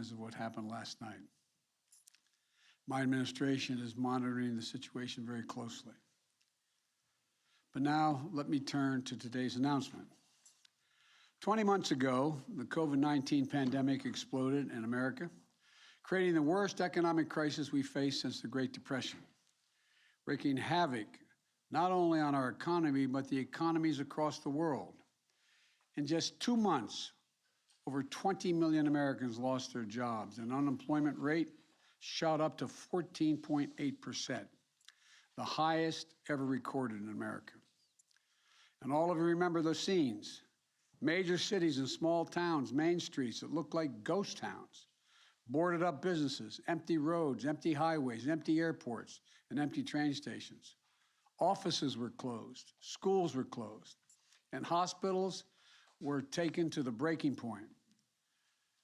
consequences of what happened last night. My administration is monitoring the situation very closely. But now let me turn to today's announcement. 20 months ago, the COVID-19 pandemic exploded in America, creating the worst economic crisis we faced since the Great Depression, wreaking havoc not only on our economy, but the economies across the world. In just 2 months, over 20 million Americans lost their jobs, and unemployment rate shot up to 14.8%, the highest ever recorded in America. And all of you remember those scenes. Major cities and small towns, main streets that looked like ghost towns, boarded up businesses, empty roads, empty highways, empty airports, and empty train stations. Offices were closed, schools were closed, and hospitals were taken to the breaking point.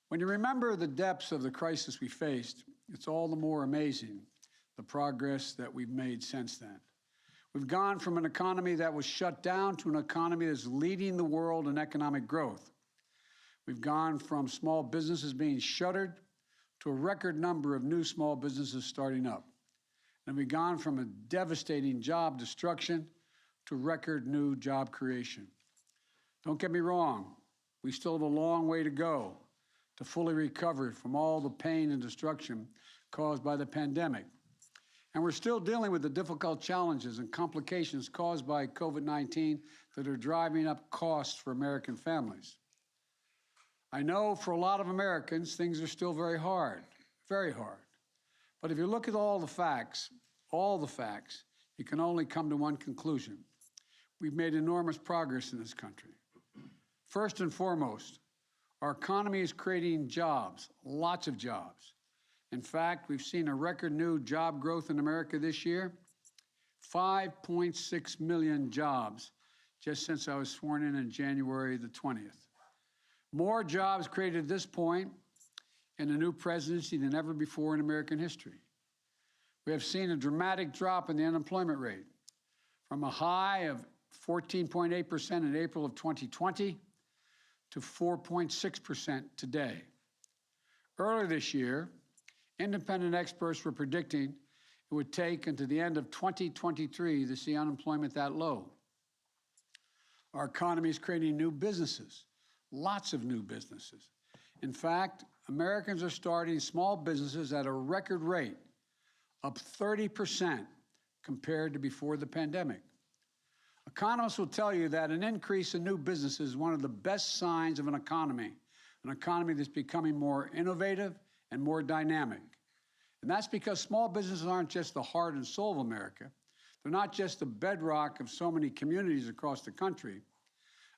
When you remember the depths of the crisis we faced, it's all the more amazing the progress that we've made since then. We've gone from an economy that was shut down to an economy that's leading the world in economic growth. We've gone from small businesses being shuttered to a record number of new small businesses starting up. And we've gone from a devastating job destruction to record new job creation. Don't get me wrong, we still have a long way to go to fully recover from all the pain and destruction caused by the pandemic. And we're still dealing with the difficult challenges and complications caused by COVID-19 that are driving up costs for American families. I know for a lot of Americans, things are still very hard, very hard. But if you look at all the facts, you can only come to one conclusion. We've made enormous progress in this country. First and foremost, our economy is creating jobs, lots of jobs. In fact, we've seen a record new job growth in America this year, 5.6 million jobs just since I was sworn in January the 20th. More jobs created at this point in a new presidency than ever before in American history. We have seen a dramatic drop in the unemployment rate from a high of 14.8% in April of 2020 to 4.6% today. Earlier this year, independent experts were predicting it would take until the end of 2023 to see unemployment that low. Our economy is creating new businesses, lots of new businesses. In fact, Americans are starting small businesses at a record rate, up 30% compared to before the pandemic. Economists will tell you that an increase in new businesses is one of the best signs of an economy that's becoming more innovative and more dynamic. And that's because small businesses aren't just the heart and soul of America. They're not just the bedrock of so many communities across the country.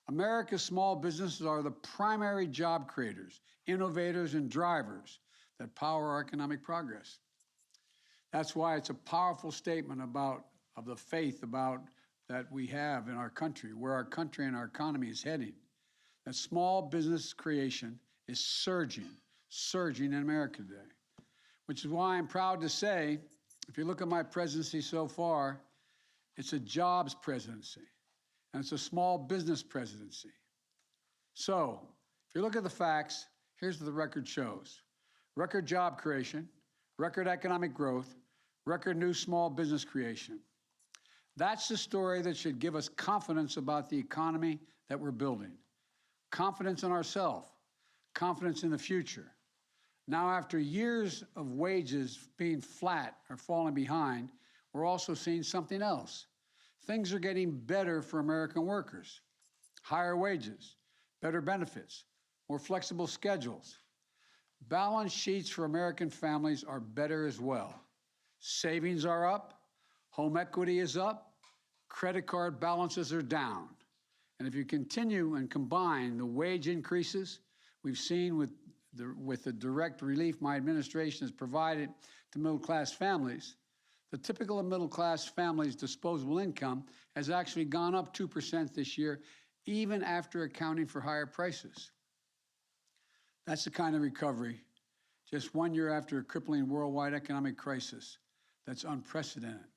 America's small businesses are the primary job creators, innovators, and drivers that power our economic progress. That's why it's a powerful statement of the faith that we have in our country, where our country and our economy is heading. That small business creation is surging in America today. Which is why I'm proud to say, if you look at my presidency so far, it's a jobs presidency, and it's a small business presidency. So, if you look at the facts, here's what the record shows. Record job creation, record economic growth, record new small business creation. That's the story that should give us confidence about the economy that we're building. Confidence in ourselves, confidence in the future. Now, after years of wages being flat or falling behind, we're also seeing something else. Things are getting better for American workers. Higher wages, better benefits, more flexible schedules. Balance sheets for American families are better as well. Savings are up, home equity is up, credit card balances are down. And if you continue and combine the wage increases we've seen with the direct relief my administration has provided to middle-class families, the typical middle-class family's disposable income has actually gone up 2% this year, even after accounting for higher prices. That's the kind of recovery, just 1 year after a crippling worldwide economic crisis, that's unprecedented.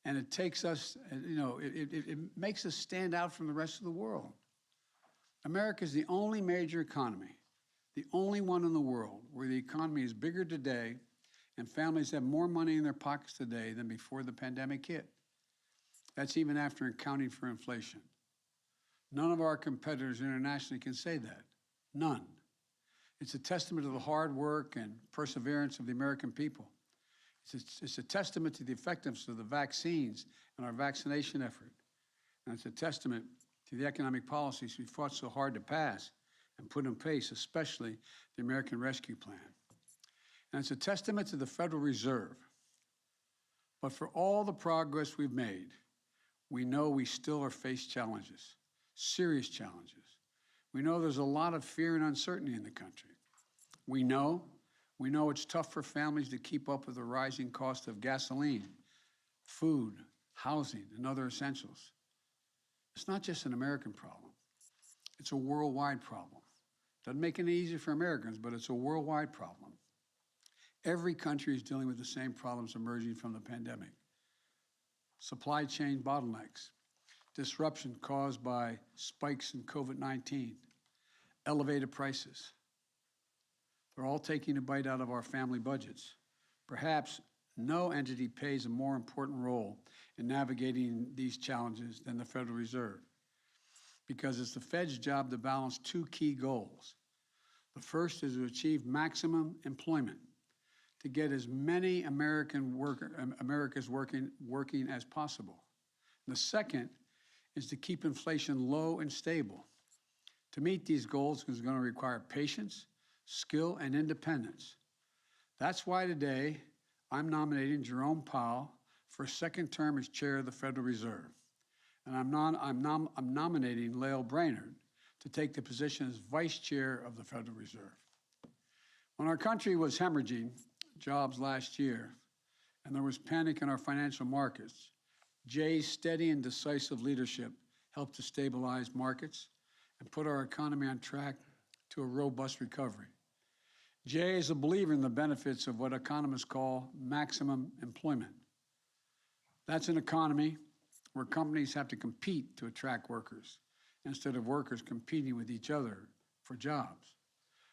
And it takes us, it makes us stand out from the rest of the world. America is the only major economy the only one in the world where the economy is bigger today and families have more money in their pockets today than before the pandemic hit. That's even after accounting for inflation. None of our competitors internationally can say that. None. It's a testament to the hard work and perseverance of the American people. It's a testament to the effectiveness of the vaccines and our vaccination effort. And it's a testament to the economic policies we fought so hard to pass and put in place, especially the American Rescue Plan. And it's a testament to the Federal Reserve. But for all the progress we've made, we know we still are faced challenges, serious challenges. We know there's a lot of fear and uncertainty in the country. We know it's tough for families to keep up with the rising cost of gasoline, food, housing, and other essentials. It's not just an American problem. It's a worldwide problem. Doesn't make it any easier for Americans, but it's a worldwide problem. Every country is dealing with the same problems emerging from the pandemic. Supply chain bottlenecks, disruption caused by spikes in COVID-19, elevated prices. They're all taking a bite out of our family budgets. Perhaps no entity plays a more important role in navigating these challenges than the Federal Reserve, because it's the Fed's job to balance two key goals. The first is to achieve maximum employment, to get as many Americans working as possible. And the second is to keep inflation low and stable. To meet these goals is going to require patience, skill, and independence. That's why today I'm nominating Jerome Powell for a second term as chair of the Federal Reserve. And I'm nominating Lael Brainard to take the position as vice chair of the Federal Reserve. When our country was hemorrhaging jobs last year and there was panic in our financial markets, Jay's steady and decisive leadership helped to stabilize markets and put our economy on track to a robust recovery. Jay is a believer in the benefits of what economists call maximum employment. That's an economy where companies have to compete to attract workers instead of workers competing with each other for jobs,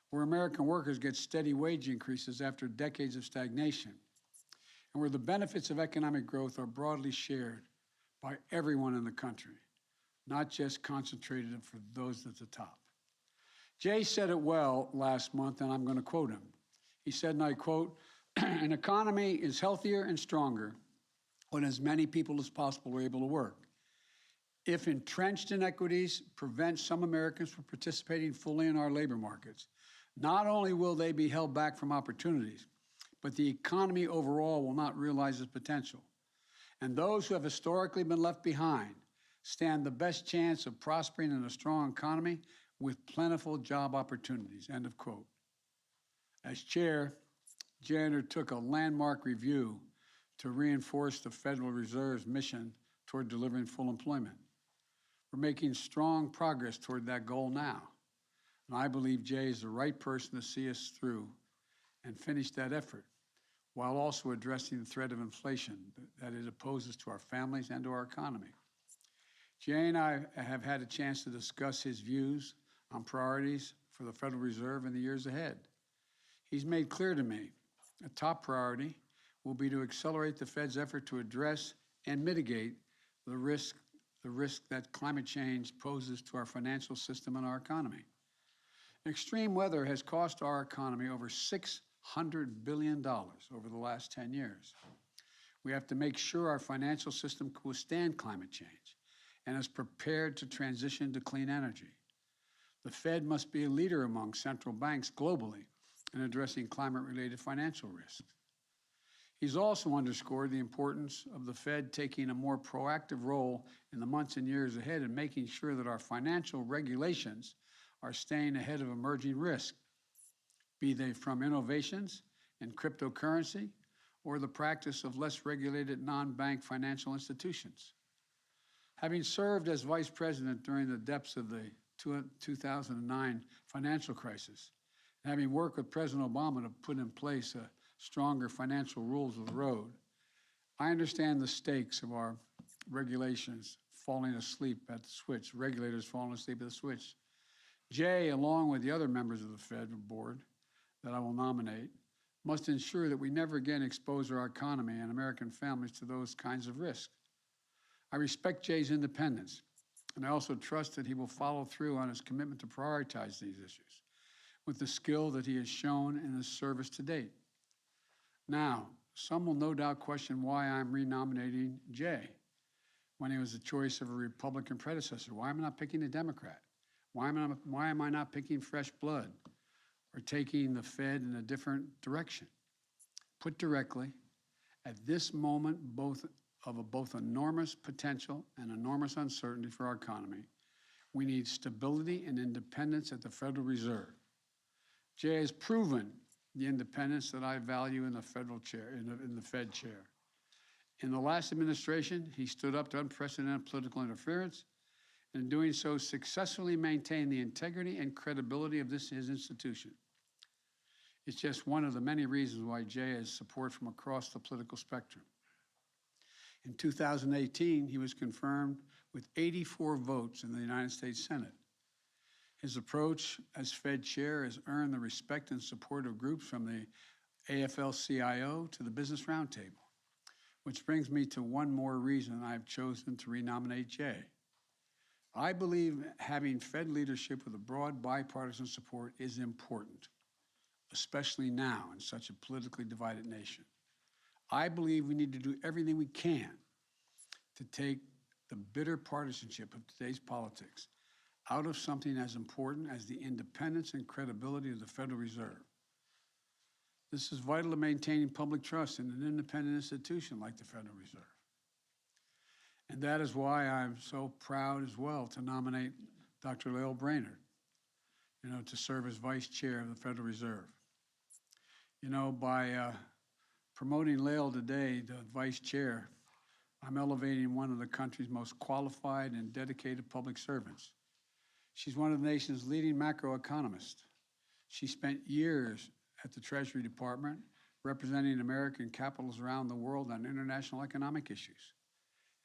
where American workers get steady wage increases after decades of stagnation, and where the benefits of economic growth are broadly shared by everyone in the country, not just concentrated for those at the top. Jay said it well last month, and I'm going to quote him. He said, and I quote, "An economy is healthier and stronger when as many people as possible are able to work. If entrenched inequities prevent some Americans from participating fully in our labor markets, not only will they be held back from opportunities, but the economy overall will not realize its potential. And those who have historically been left behind stand the best chance of prospering in a strong economy with plentiful job opportunities," end of quote. As chair, Jay undertook a landmark review to reinforce the Federal Reserve's mission toward delivering full employment. We're making strong progress toward that goal now. And I believe Jay is the right person to see us through and finish that effort, while also addressing the threat of inflation that it poses to our families and to our economy. Jay and I have had a chance to discuss his views on priorities for the Federal Reserve in the years ahead. He's made clear to me a top priority will be to accelerate the Fed's effort to address and mitigate the risk that climate change poses to our financial system and our economy. Extreme weather has cost our economy over $600 billion over the last 10 years. We have to make sure our financial system can withstand climate change and is prepared to transition to clean energy. The Fed must be a leader among central banks globally in addressing climate-related financial risks. He's also underscored the importance of the Fed taking a more proactive role in the months and years ahead in making sure that our financial regulations are staying ahead of emerging risks, be they from innovations in cryptocurrency or the practice of less regulated non-bank financial institutions. Having served as vice president during the depths of the 2009 financial crisis, and having worked with President Obama to put in place a stronger financial rules of the road, I understand the stakes of our regulations falling asleep at the switch, regulators falling asleep at the switch. Jay, along with the other members of the federal board that I will nominate, must ensure that we never again expose our economy and American families to those kinds of risks. I respect Jay's independence, and I also trust that he will follow through on his commitment to prioritize these issues with the skill that he has shown in his service to date. Now, some will no doubt question why I'm renominating Jay when he was the choice of a Republican predecessor. Why am I not picking a Democrat? Why am I not picking fresh blood or taking the Fed in a different direction? Put directly, at this moment, both enormous potential and enormous uncertainty for our economy, we need stability and independence at the Federal Reserve. Jay has proven the independence that I value in the federal chair, in the Fed chair. In the last administration, he stood up to unprecedented political interference, and in doing so, successfully maintained the integrity and credibility of his institution. It's just one of the many reasons why Jay has support from across the political spectrum. In 2018, he was confirmed with 84 votes in the United States Senate. His approach as Fed chair has earned the respect and support of groups from the AFL-CIO to the Business Roundtable, which brings me to one more reason I've chosen to renominate Jay. I believe having Fed leadership with a broad bipartisan support is important, especially now in such a politically divided nation. I believe we need to do everything we can to take the bitter partisanship of today's politics out of something as important as the independence and credibility of the Federal Reserve. This is vital to maintaining public trust in an independent institution like the Federal Reserve. And that is why I'm so proud as well to nominate Dr. Lael Brainard, to serve as Vice Chair of the Federal Reserve. By promoting Lael today to Vice Chair, I'm elevating one of the country's most qualified and dedicated public servants. She's one of the nation's leading macroeconomists. She spent years at the Treasury Department representing American capitals around the world on international economic issues.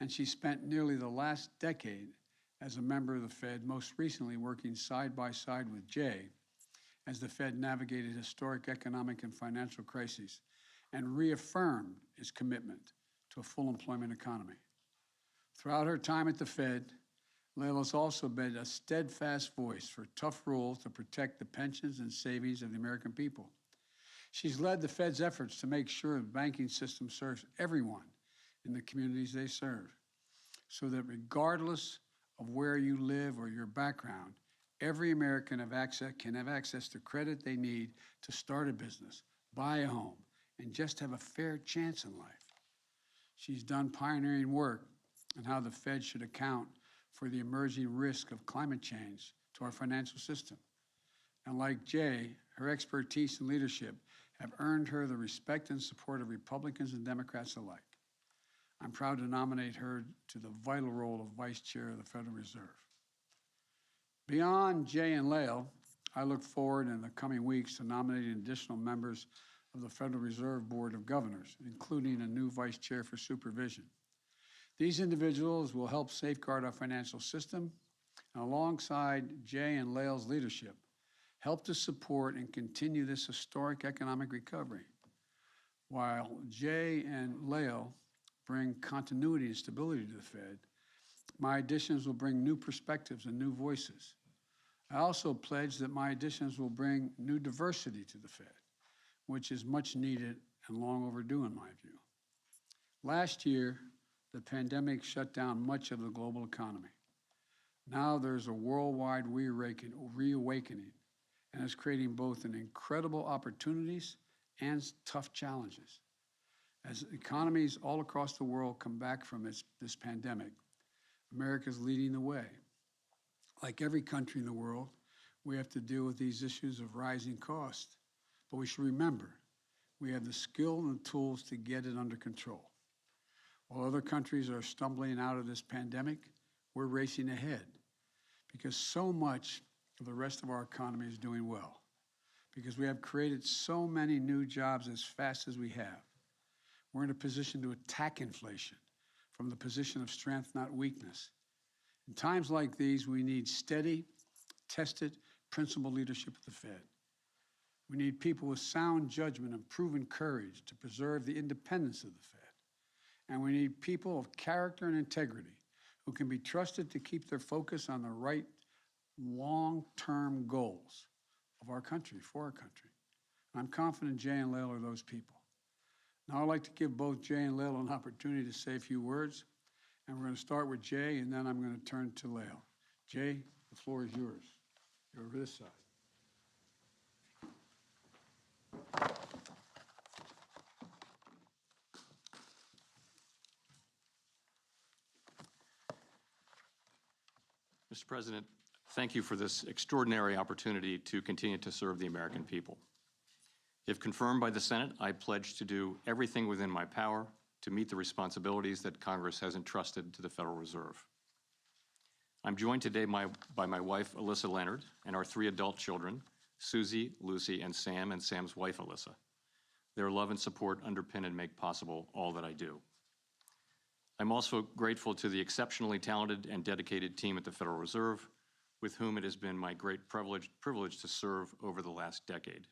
And she spent nearly the last decade as a member of the Fed, most recently working side by side with Jay as the Fed navigated historic economic and financial crises and reaffirmed its commitment to a full employment economy. Throughout her time at the Fed, Lael has also been a steadfast voice for tough rules to protect the pensions and savings of the American people. She's led the Fed's efforts to make sure the banking system serves everyone in the communities they serve, so that regardless of where you live or your background, every American can have access to credit they need to start a business, buy a home, and just have a fair chance in life. She's done pioneering work on how the Fed should account for the emerging risk of climate change to our financial system. And like Jay, her expertise and leadership have earned her the respect and support of Republicans and Democrats alike. I'm proud to nominate her to the vital role of Vice Chair of the Federal Reserve. Beyond Jay and Lael, I look forward in the coming weeks to nominating additional members of the Federal Reserve Board of Governors, including a new Vice Chair for Supervision. These individuals will help safeguard our financial system, and alongside Jay and Lael's leadership, help to support and continue this historic economic recovery. While Jay and Lael bring continuity and stability to the Fed, my additions will bring new perspectives and new voices. I also pledge that my additions will bring new diversity to the Fed, which is much needed and long overdue in my view. Last year, the pandemic shut down much of the global economy. Now there's a worldwide reawakening, and it's creating both an incredible opportunities and tough challenges. As economies all across the world come back from this pandemic, America's leading the way. Like every country in the world, we have to deal with these issues of rising costs. But we should remember, we have the skill and the tools to get it under control. While other countries are stumbling out of this pandemic, we're racing ahead because so much of the rest of our economy is doing well, because we have created so many new jobs as fast as we have. We're in a position to attack inflation from the position of strength, not weakness. In times like these, we need steady, tested, principled leadership of the Fed. We need people with sound judgment and proven courage to preserve the independence of the Fed. And we need people of character and integrity who can be trusted to keep their focus on the right long-term goals of our country, for our country. And I'm confident Jay and Lael are those people. Now I'd like to give both Jay and Lael an opportunity to say a few words. And we're going to start with Jay, and then I'm going to turn to Lael. Jay, the floor is yours. You're over this side. Mr. President, thank you for this extraordinary opportunity to continue to serve the American people. If confirmed by the Senate, I pledge to do everything within my power to meet the responsibilities that Congress has entrusted to the Federal Reserve. I'm joined today by my wife, Alyssa Leonard, and our 3 adult children, Susie, Lucy, and Sam's wife, Alyssa. Their love and support underpin and make possible all that I do. I'm also grateful to the exceptionally talented and dedicated team at the Federal Reserve, with whom it has been my great privilege to serve over the last decade.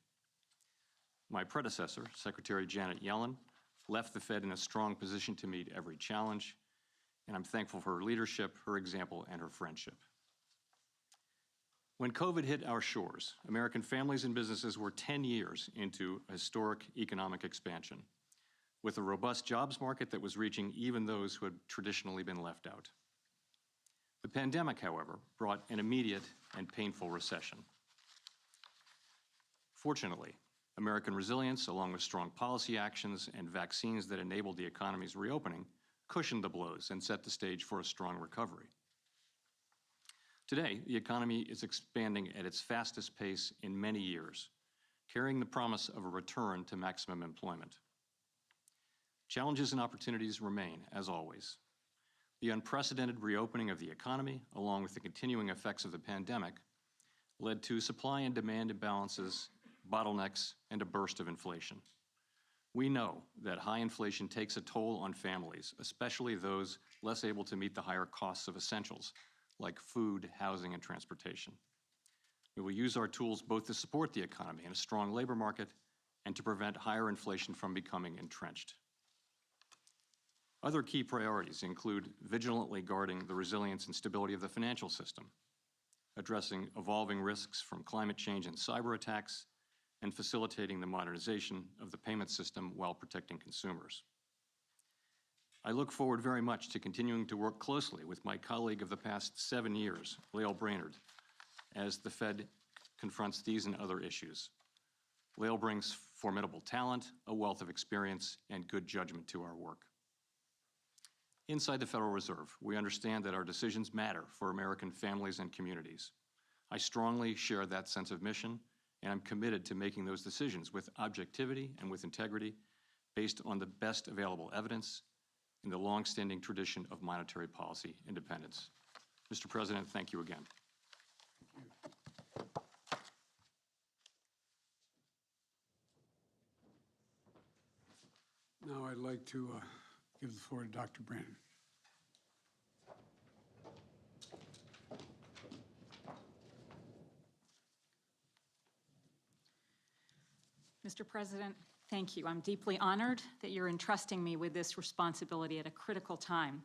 My predecessor, Secretary Janet Yellen, left the Fed in a strong position to meet every challenge, and I'm thankful for her leadership, her example, and her friendship. When COVID hit our shores, American families and businesses were 10 years into historic economic expansion, with a robust jobs market that was reaching even those who had traditionally been left out. The pandemic, however, brought an immediate and painful recession. Fortunately, American resilience, along with strong policy actions and vaccines that enabled the economy's reopening, cushioned the blows and set the stage for a strong recovery. Today, the economy is expanding at its fastest pace in many years, carrying the promise of a return to maximum employment. Challenges and opportunities remain, as always. The unprecedented reopening of the economy, along with the continuing effects of the pandemic, led to supply and demand imbalances, bottlenecks, and a burst of inflation. We know that high inflation takes a toll on families, especially those less able to meet the higher costs of essentials, like food, housing, and transportation. We will use our tools both to support the economy and a strong labor market and to prevent higher inflation from becoming entrenched. Other key priorities include vigilantly guarding the resilience and stability of the financial system, addressing evolving risks from climate change and cyber attacks, and facilitating the modernization of the payment system while protecting consumers. I look forward very much to continuing to work closely with my colleague of the past 7 years, Lael Brainard, as the Fed confronts these and other issues. Lael brings formidable talent, a wealth of experience, and good judgment to our work. Inside the Federal Reserve, we understand that our decisions matter for American families and communities. I strongly share that sense of mission, and I'm committed to making those decisions with objectivity and with integrity based on the best available evidence in the long-standing tradition of monetary policy independence. Mr. President, thank you again. Now I'd like to give the floor to Dr. Brainard. Mr. President, thank you. I'm deeply honored that you're entrusting me with this responsibility at a critical time.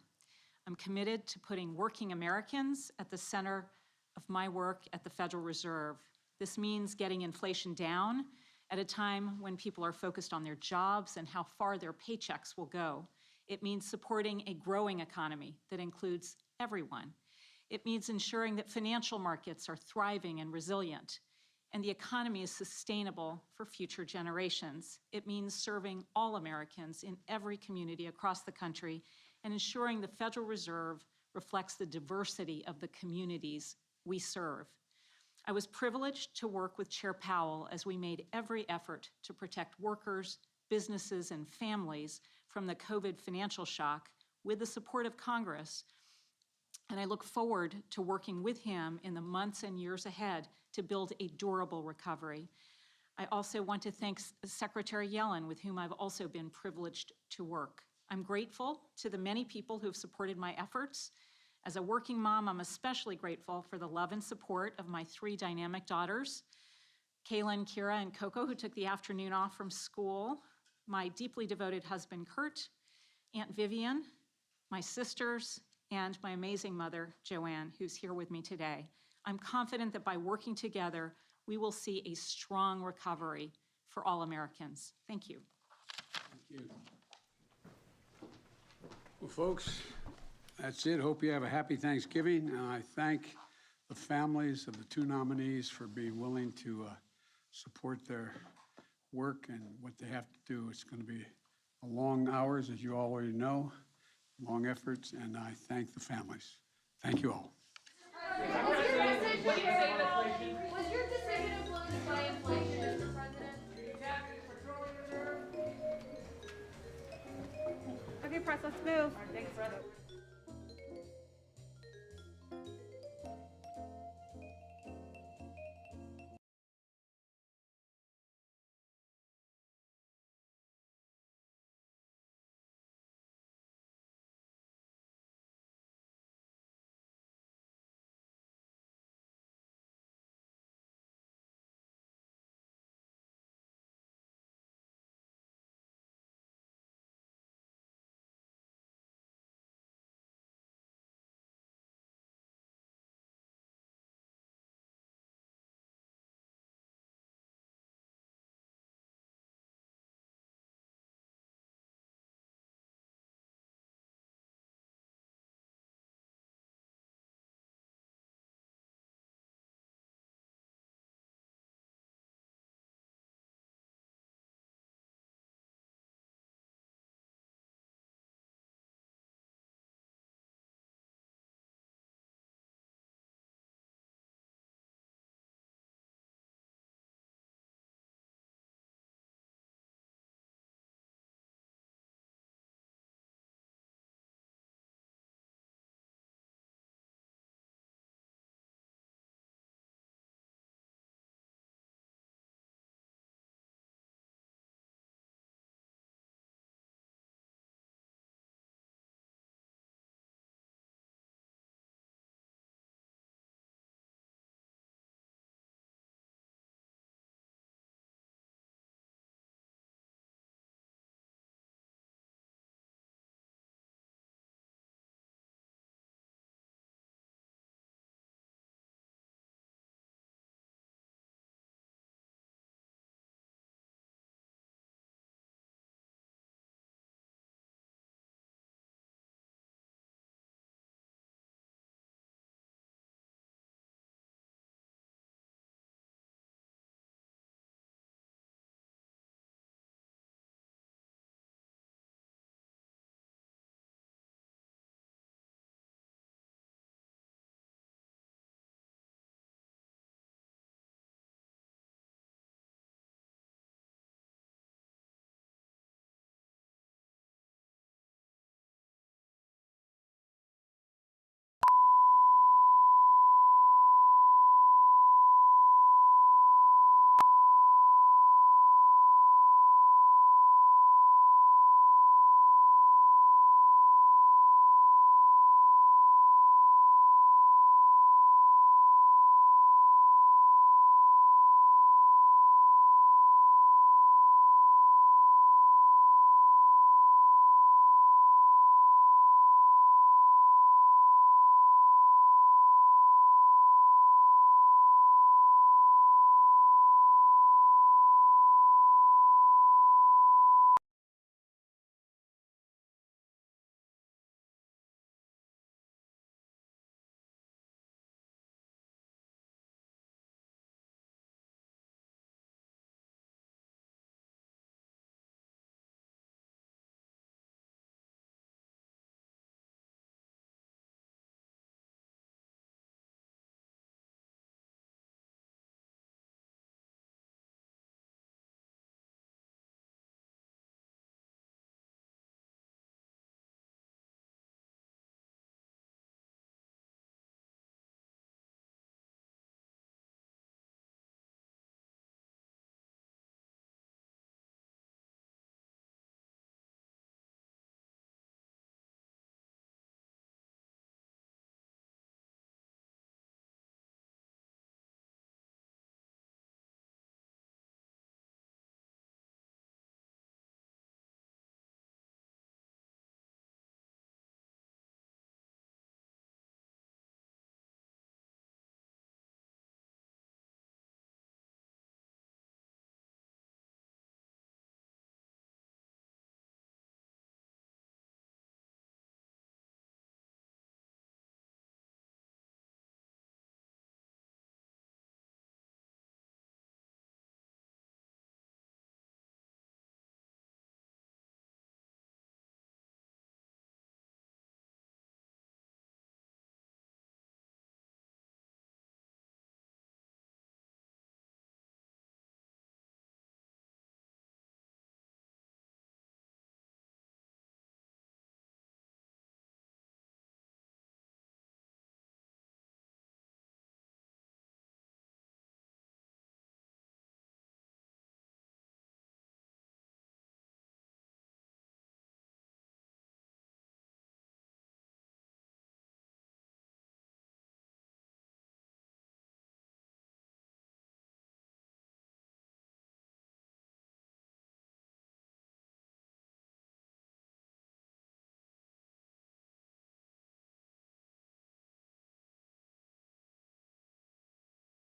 I'm committed to putting working Americans at the center of my work at the Federal Reserve. This means getting inflation down at a time when people are focused on their jobs and how far their paychecks will go. It means supporting a growing economy that includes everyone. It means ensuring that financial markets are thriving and resilient, and the economy is sustainable for future generations. It means serving all Americans in every community across the country and ensuring the Federal Reserve reflects the diversity of the communities we serve. I was privileged to work with Chair Powell as we made every effort to protect workers, businesses, and families from the COVID financial shock with the support of Congress. And I look forward to working with him in the months and years ahead to build a durable recovery. I also want to thank Secretary Yellen, with whom I've also been privileged to work. I'm grateful to the many people who have supported my efforts, As a working mom, I'm especially grateful for the love and support of my 3 dynamic daughters, Kaylin, Kira, and Coco, who took the afternoon off from school, my deeply devoted husband, Kurt, Aunt Vivian, my sisters, and my amazing mother, Joanne, who's here with me today. I'm confident that by working together, we will see a strong recovery for all Americans. Thank you. Thank you. Well, folks, that's it. Hope you have a happy Thanksgiving. And I thank the families of the 2 nominees for being willing to support their work and what they have to do. It's going to be long hours, as you already know, long efforts, and I thank the families. Thank you all. Was your decision influenced by inflation, Mr. President? Okay, press, let's move. Thanks,